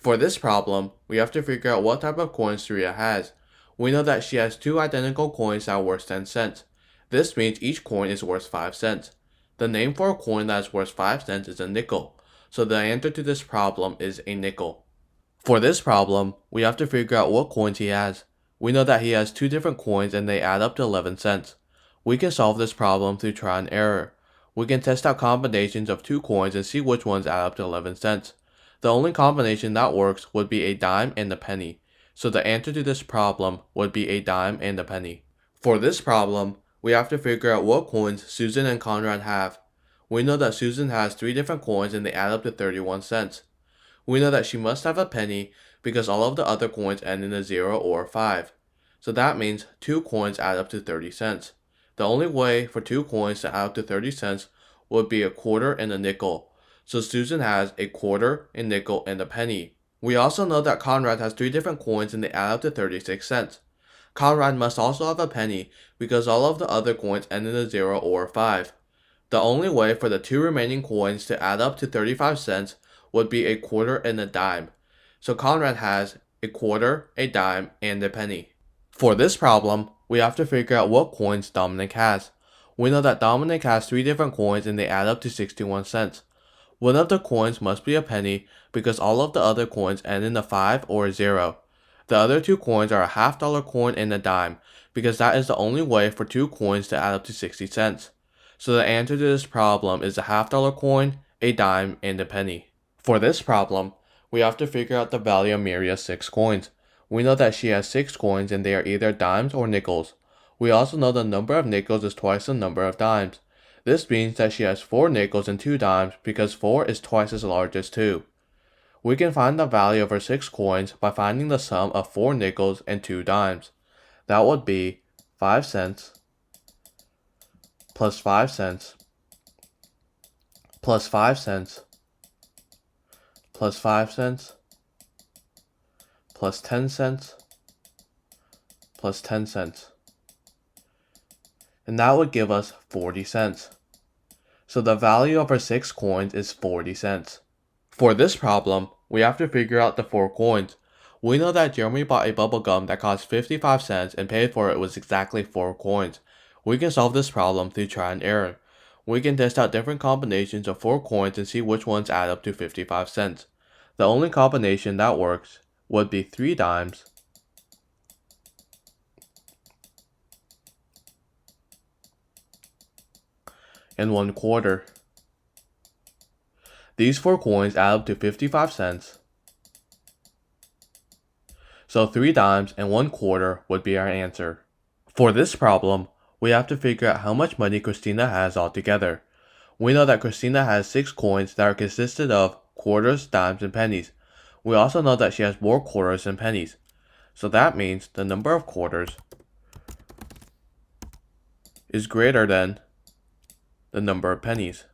For this problem, we have to figure out what type of coins Surya has. We know that she has two identical coins that are worth 10 cents. This means each coin is worth 5 cents. The name for a coin that is worth 5 cents is a nickel, so the answer to this problem is a nickel. For this problem, we have to figure out what coins he has. We know that he has two different coins and they add up to 11 cents. We can solve this problem through trial and error. We can test out combinations of two coins and see which ones add up to 11 cents. The only combination that works would be a dime and a penny, so the answer to this problem would be a dime and a penny. For this problem, we have to figure out what coins Susan and Conrad have. We know that Susan has three different coins and they add up to 31 cents. We know that she must have a penny because all of the other coins end in a 0 or a 5. So that means two coins add up to 30 cents. The only way for two coins to add up to 30 cents would be a quarter and a nickel. So Susan has a quarter, a nickel, and a penny. We also know that Conrad has three different coins and they add up to 36 cents. Conrad must also have a penny because all of the other coins end in a 0 or a 5. The only way for the two remaining coins to add up to 35 cents would be a quarter and a dime. So Conrad has a quarter, a dime, and a penny. For this problem, we have to figure out what coins Dominic has. We know that Dominic has three different coins and they add up to 61 cents. One of the coins must be a penny because all of the other coins end in a 5 or a 0. The other two coins are a $half coin and a dime because that is the only way for two coins to add up to 60 cents. So the answer to this problem is a $half coin, a dime, and a penny. For this problem, we have to figure out the value of Miria's 6 coins. We know that she has 6 coins and they are either dimes or nickels. We also know the number of nickels is twice the number of dimes. This means that she has 4 nickels and 2 dimes because 4 is twice as large as 2. We can find the value of her 6 coins by finding the sum of 4 nickels and 2 dimes. That would be 5 cents plus 5 cents plus 5 cents plus 5 cents plus 10 cents plus 10 cents. And that would give us 40 cents. So the value of our 6 coins is 40 cents. For this problem, we have to figure out the 4 coins. We know that Jeremy bought a bubble gum that cost 55 cents and paid for it with exactly 4 coins. We can solve this problem through trial and error. We can test out different combinations of 4 coins and see which ones add up to 55 cents. The only combination that works would be 3 dimes and 1 quarter. These 4 coins add up to 55 cents. So 3 dimes and 1 quarter would be our answer. For this problem, we have to figure out how much money Christina has altogether. We know that Christina has 6 coins that are consisted of quarters, dimes, and pennies. We also know that she has more quarters than pennies. So that means the number of quarters is greater than the number of pennies.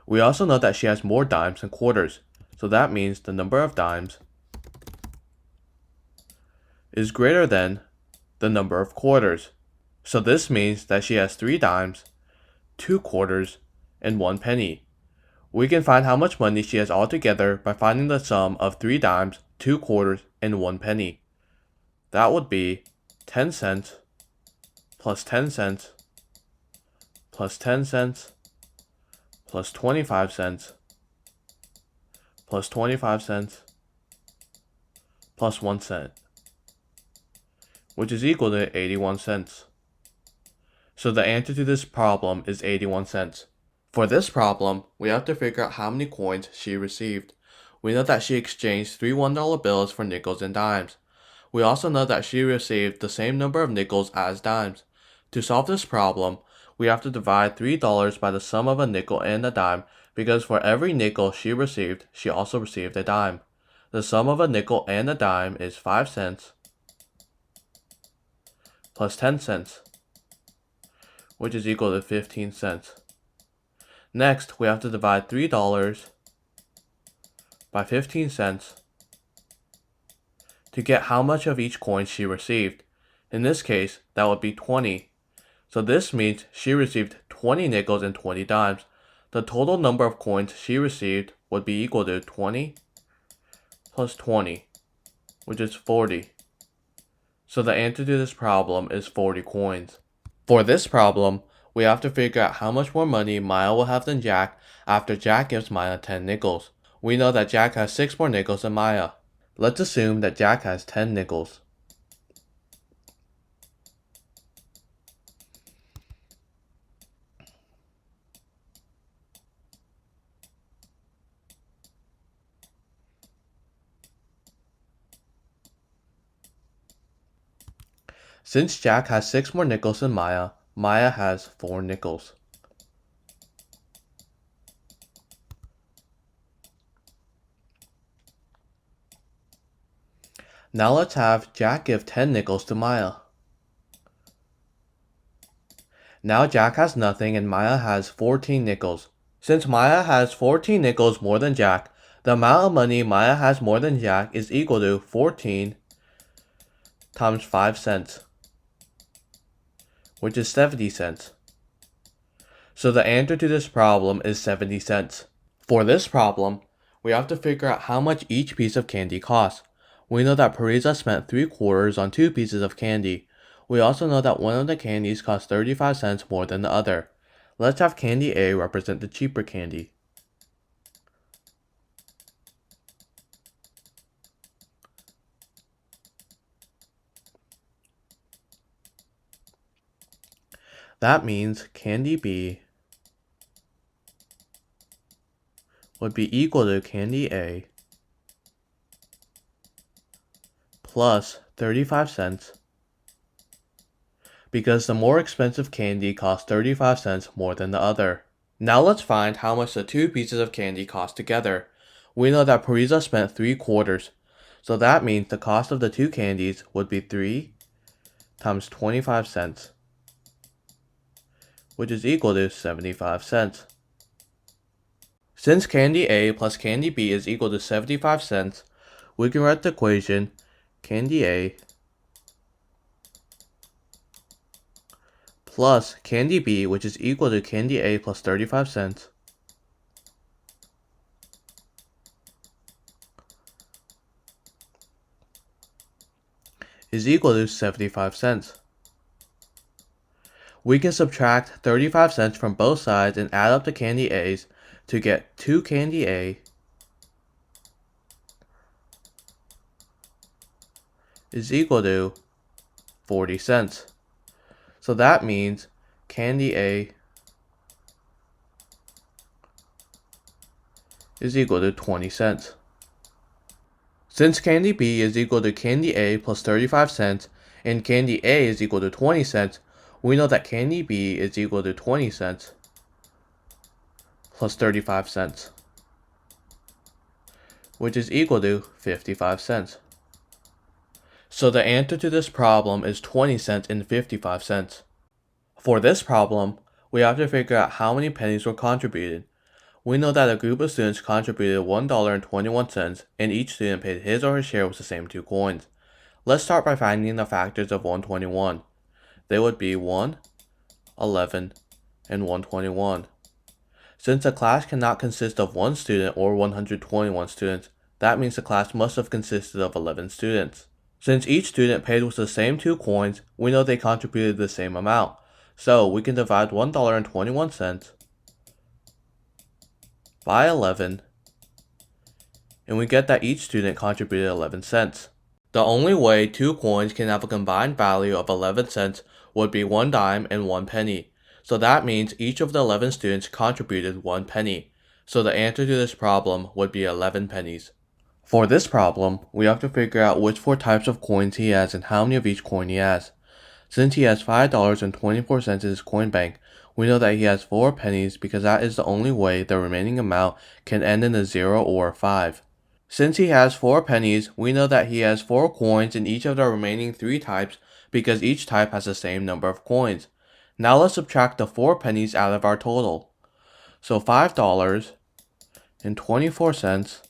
We also know that she has more dimes than quarters. So that means the number of dimes is greater than the number of quarters. So this means that she has 3 dimes, 2 quarters, and 1 penny. We can find how much money she has altogether by finding the sum of 3 dimes, 2 quarters, and 1 penny. That would be 10 cents plus 10 cents plus 10 cents plus 25 cents plus 25 cents plus 1 cent, which is equal to 81 cents. So the answer to this problem is 81 cents. For this problem, we have to figure out how many coins she received. We know that she exchanged 3 $1 bills for nickels and dimes. We also know that she received the same number of nickels as dimes. To solve this problem, we have to divide $3 by the sum of a nickel and a dime because for every nickel she received, she also received a dime. The sum of a nickel and a dime is 5 cents plus 10 cents, which is equal to 15 cents. Next, we have to divide $3 by 15 cents to get how much of each coin she received. In this case, that would be 20. So this means she received 20 nickels and 20 dimes. The total number of coins she received would be equal to 20 plus 20, which is 40. So the answer to this problem is 40 coins. For this problem, we have to figure out how much more money Maya will have than Jack after Jack gives Maya 10 nickels. We know that Jack has 6 more nickels than Maya. Let's assume that Jack has 10 nickels. Since Jack has 6 more nickels than Maya, Maya has 4 nickels. Now let's have Jack give 10 nickels to Maya. Now Jack has nothing and Maya has 14 nickels. Since Maya has 14 nickels more than Jack, the amount of money Maya has more than Jack is equal to 14 times 5 cents, which is 70 cents. So the answer to this problem is 70 cents. For this problem, we have to figure out how much each piece of candy costs. We know that Parisa spent 3/4 on 2 pieces of candy. We also know that one of the candies costs 35 cents more than the other. Let's have candy A represent the cheaper candy. That means candy B would be equal to candy A plus 35 cents because the more expensive candy costs 35 cents more than the other. Now let's find how much the 2 pieces of candy cost together. We know that Parisa spent 3/4, so that means the cost of the 2 candies would be 3 times 25 cents, which is equal to 75 cents. Since candy A plus candy B is equal to 75 cents, we can write the equation candy A plus candy B, which is equal to candy A plus 35 cents, is equal to 75 cents. We can subtract 35 cents from both sides and add up the candy A's to get 2 candy A is equal to 40 cents. So that means candy A is equal to 20 cents. Since candy B is equal to candy A plus 35 cents and candy A is equal to 20 cents, we know that candy B is equal to 20 cents plus 35 cents, which is equal to 55 cents. So the answer to this problem is 20 cents and 55 cents. For this problem, we have to figure out how many pennies were contributed. We know that a group of students contributed $1.21 and each student paid his or her share with the same 2 coins. Let's start by finding the factors of 121. They would be 1, 11, and 121. Since a class cannot consist of 1 student or 121 students, that means the class must have consisted of 11 students. Since each student paid with the same 2 coins, we know they contributed the same amount. So we can divide $1.21 by 11, and we get that each student contributed 11 cents. The only way 2 coins can have a combined value of 11 cents would be 1 dime and 1 penny. So that means each of the 11 students contributed 1 penny. So the answer to this problem would be 11 pennies. For this problem, we have to figure out which 4 types of coins he has and how many of each coin he has. Since he has $5.24 in his coin bank, we know that he has 4 pennies because that is the only way the remaining amount can end in a 0 or a 5. Since he has 4 pennies, we know that he has 4 coins in each of the remaining 3 types because each type has the same number of coins. Now let's subtract the 4 pennies out of our total. So $5.24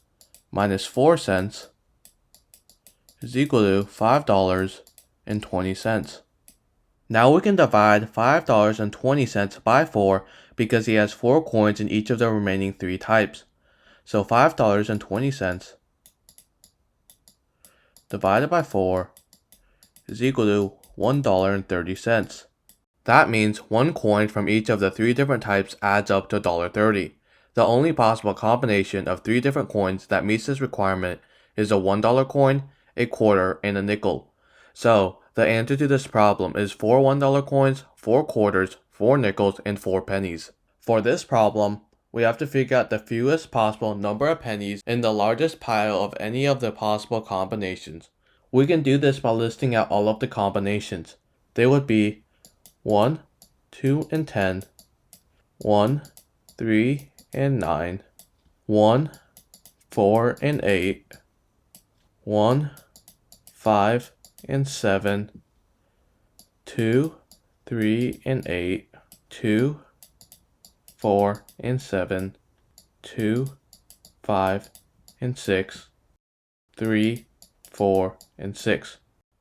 minus 4 cents is equal to $5.20. Now we can divide $5.20 by 4 because he has 4 coins in each of the remaining 3 types. So $5.20 divided by 4 is equal to $1.30. That means one coin from each of the 3 different types adds up to $1.30. The only possible combination of 3 different coins that meets this requirement is a $1 coin, a quarter, and a nickel. So, the answer to this problem is 4 $1 coins, 4 quarters, 4 nickels, and 4 pennies. For this problem, we have to figure out the fewest possible number of pennies in the largest pile of any of the possible combinations. We can do this by listing out all of the combinations. They would be 1, 2, and 10, 1, 3, and 9, 1, 4, and 8, 1, 5, and 7, 2, 3, and 8, 2, 4, and 7, 2, 5, and 6, 3, 4, and 6.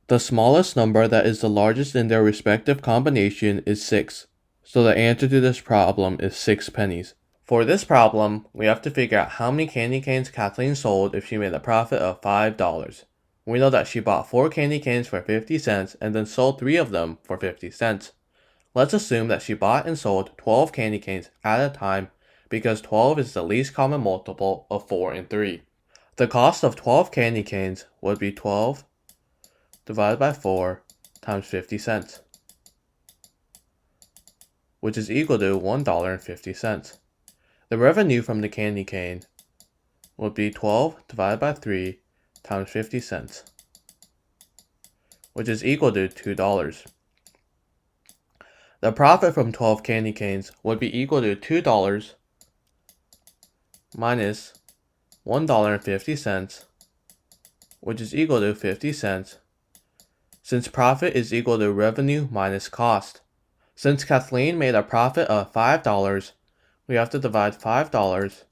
The smallest number that is the largest in their respective combination is 6, so the answer to this problem is 6 pennies. For this problem, we have to figure out how many candy canes Kathleen sold if she made a profit of $5. We know that she bought 4 candy canes for 50 cents and then sold 3 of them for 50 cents. Let's assume that she bought and sold 12 candy canes at a time because 12 is the least common multiple of 4 and 3. The cost of 12 candy canes would be 12 divided by 4 times 50 cents, which is equal to $1.50. The revenue from the candy cane would be 12 divided by 3 times 50 cents, which is equal to $2. The profit from 12 candy canes would be equal to $2 minus $1.50, which is equal to 50 cents, since profit is equal to revenue minus cost. Since Kathleen made a profit of $5, we have to divide $5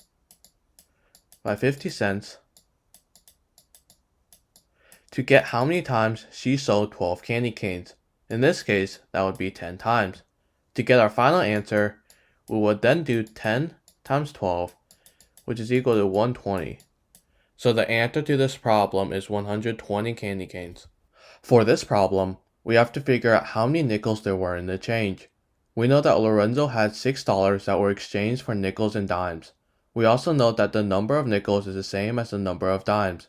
by 50 cents to get how many times she sold 12 candy canes. In this case, that would be 10 times. To get our final answer, we would then do 10 times 12, which is equal to 120. So the answer to this problem is 120 candy canes. For this problem, we have to figure out how many nickels there were in the change. We know that Lorenzo had $6 that were exchanged for nickels and dimes. We also know that the number of nickels is the same as the number of dimes.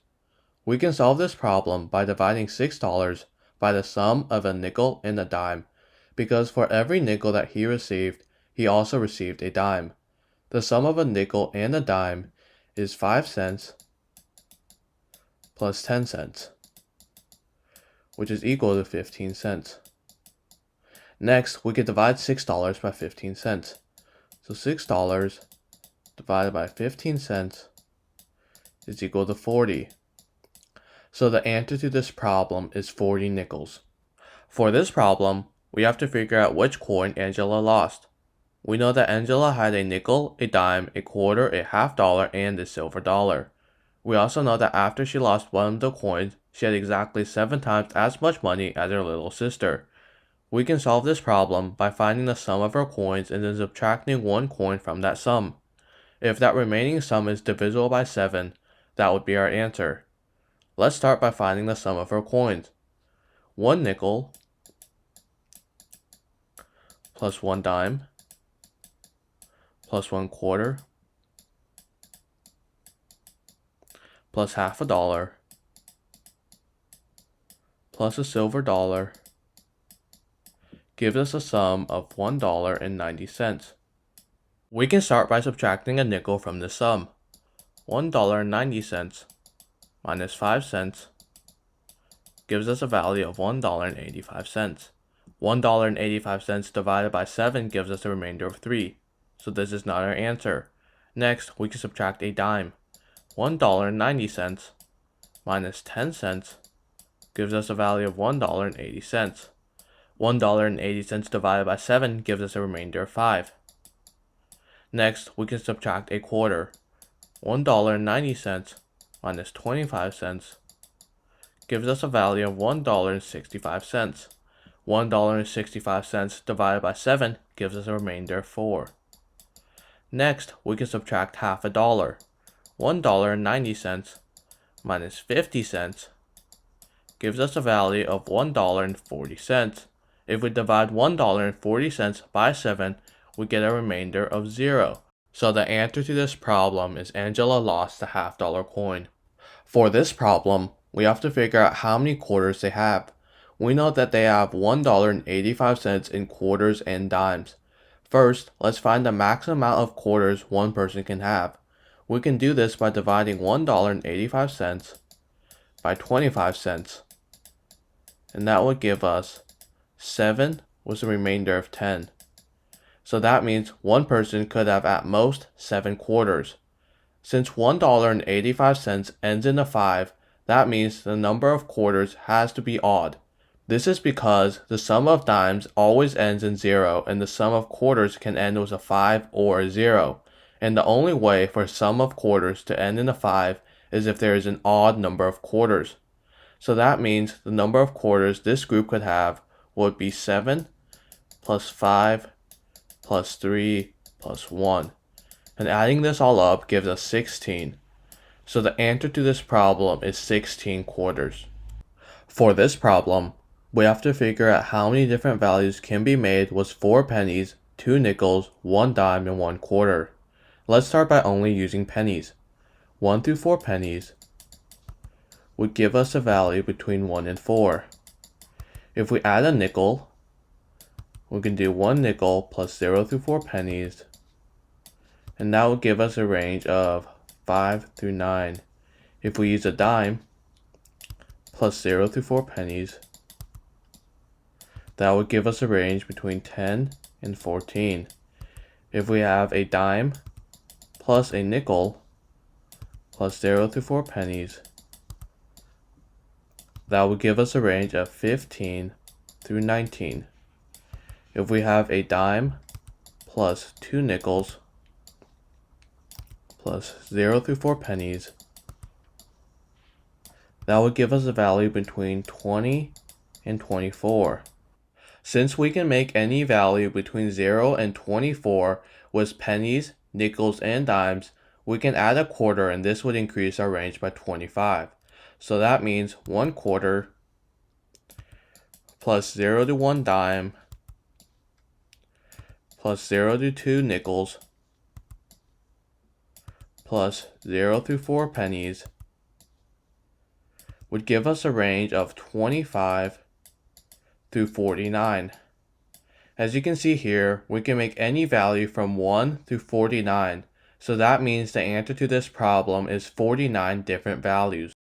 We can solve this problem by dividing $6 by the sum of a nickel and a dime, because for every nickel that he received, he also received a dime. The sum of a nickel and a dime is 5 cents plus 10 cents, which is equal to 15 cents. Next, we can divide $6 by 15 cents. So $6 divided by 15 cents is equal to 40. So the answer to this problem is 40 nickels. For this problem, we have to figure out which coin Angela lost. We know that Angela had a nickel, a dime, a quarter, a half dollar, and a silver dollar. We also know that after she lost one of the coins, she had exactly 7 times as much money as her little sister. We can solve this problem by finding the sum of her coins and then subtracting one coin from that sum. If that remaining sum is divisible by 7, that would be our answer. Let's start by finding the sum of her coins. 1 nickel plus 1 dime plus 1 quarter plus half a dollar plus a silver dollar gives us a sum of $1.90. We can start by subtracting a nickel from this sum. $1.90 minus 5 cents gives us a value of $1.85. $1.85 divided by 7 gives us a remainder of 3, so this is not our answer. Next, we can subtract a dime. $1.90 minus 10 cents gives us a value of $1.80. $1.80 divided by 7 gives us a remainder of 5. Next, we can subtract a quarter. $1.90 minus 25 cents gives us a value of $1.65. $1.65 divided by 7 gives us a remainder of 4. Next, we can subtract half a dollar. $1.90 minus 50 cents gives us a value of $1.40. If we divide $1.40 by 7, we get a remainder of 0. So the answer to this problem is Angela lost the half-dollar coin. For this problem, we have to figure out how many quarters they have. We know that they have $1.85 in quarters and dimes. First, let's find the maximum amount of quarters one person can have. We can do this by dividing $1.85 by 25 cents. And that would give us 7 with a remainder of 10. So that means one person could have at most 7 quarters. Since $1.85 ends in a 5, that means the number of quarters has to be odd. This is because the sum of dimes always ends in 0 and the sum of quarters can end with a 5 or a 0. And the only way for sum of quarters to end in a 5 is if there is an odd number of quarters. So that means the number of quarters this group could have would be 7 plus 5 plus 3 plus 1. And adding this all up gives us 16. So the answer to this problem is 16 quarters. For this problem, we have to figure out how many different values can be made with 4 pennies, 2 nickels, 1 dime, and 1 quarter. Let's start by only using pennies. 1 through 4 pennies would give us a value between 1 and 4. If we add a nickel, we can do 1 nickel plus 0 through 4 pennies, and that would give us a range of 5 through 9. If we use a dime, plus 0 through 4 pennies, that would give us a range between 10 and 14. If we have a dime plus a nickel plus 0 through 4 pennies, that would give us a range of 15 through 19. If we have a dime plus 2 nickels plus 0 through 4 pennies, that would give us a value between 20 and 24. Since we can make any value between 0 and 24 with pennies, nickels, and dimes, we can add a quarter and this would increase our range by 25. So that means 1 quarter plus 0 to 1 dime plus 0 to 2 nickels plus 0 through 4 pennies would give us a range of 25 through 49. As you can see here, we can make any value from 1 through 49. So that means the answer to this problem is 49 different values.